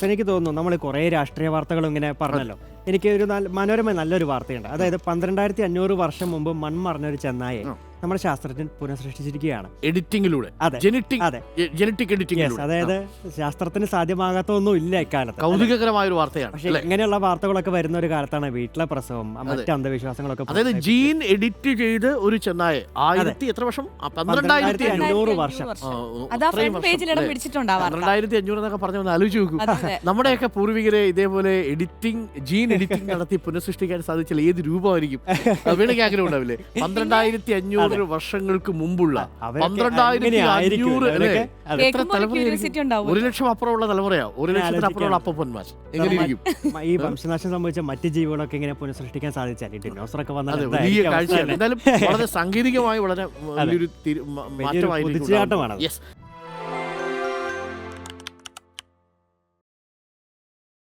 എനിക്ക് തോന്നുന്നു നമ്മൾ കുറേ രാഷ്ട്രീയ വാർത്തകളും ഇങ്ങനെ പറഞ്ഞല്ലോ. എനിക്ക് ഒരു മനോരമ നല്ലൊരു വാർത്തയുണ്ട്. അതായത് 12,500 വർഷം മുമ്പ് മൺമറഞ്ഞൊരു ചെന്നായെ നമ്മുടെ ശാസ്ത്രജ്ഞൻ പുനഃസൃഷ്ടിച്ചിരിക്കുകയാണ് എഡിറ്റിംഗിലൂടെ. അതെ ജനറ്റിക് എഡിറ്റിംഗ്. അതായത് ശാസ്ത്രത്തിന് സാധ്യമാകാത്ത ഒന്നും ഇല്ല ഇക്കാലത്ത്. കൗതുകകരമായ ഒരു വാർത്തയാണ്. പക്ഷേ ഇങ്ങനെയുള്ള വാർത്തകളൊക്കെ വരുന്ന ഒരു കാലത്താണ് വീട്ടിലെ പ്രസവം, മറ്റ് അന്ധവിശ്വാസങ്ങളൊക്കെ. അതായത് ജീൻ എഡിറ്റ് ചെയ്ത് ഒരു ചെന്നായെ 1000 എത്ര വർഷം? 12,500 വർഷം. 12,500 എന്നൊക്കെ പറഞ്ഞ ഒന്ന് ആലോചിച്ച് നോക്കൂ. നമ്മുടെയൊക്കെ പൂർവികരെ ഇതേപോലെ ജീൻ എഡിറ്റിംഗ് നടത്തി പുനഃസൃഷ്ടിക്കാൻ സാധിച്ചാൽ ഏത് രൂപമായിരിക്കും? വേണമെങ്കിൽ ആഗ്രഹം ഉണ്ടാവില്ലേ? 12,500 വർഷങ്ങൾക്ക് മുമ്പുള്ള 12,500 എത്ര തലമുറയായിരിക്കും? 1,00,000 അപ്പുറമുള്ള തലമുറയാ. 1,00,000 അപ്പുറമുള്ള അപ്പന്മാർ എങ്ങനെയിരിക്കും? ഈ വംശനാശം സംഭവിച്ച മറ്റ് ജീവികളൊക്കെ ഇങ്ങനെ പുനഃസൃഷ്ടിക്കാൻ സാധിച്ചാൽ ഈ ഡിനോസറൊക്കെ വന്നാൽ വലിയ കാഴ്ചയാണ്. എന്തായാലും വളരെ സാങ്കേതികമായി വളരെ വലിയൊരു മാറ്റമായിരിക്കും.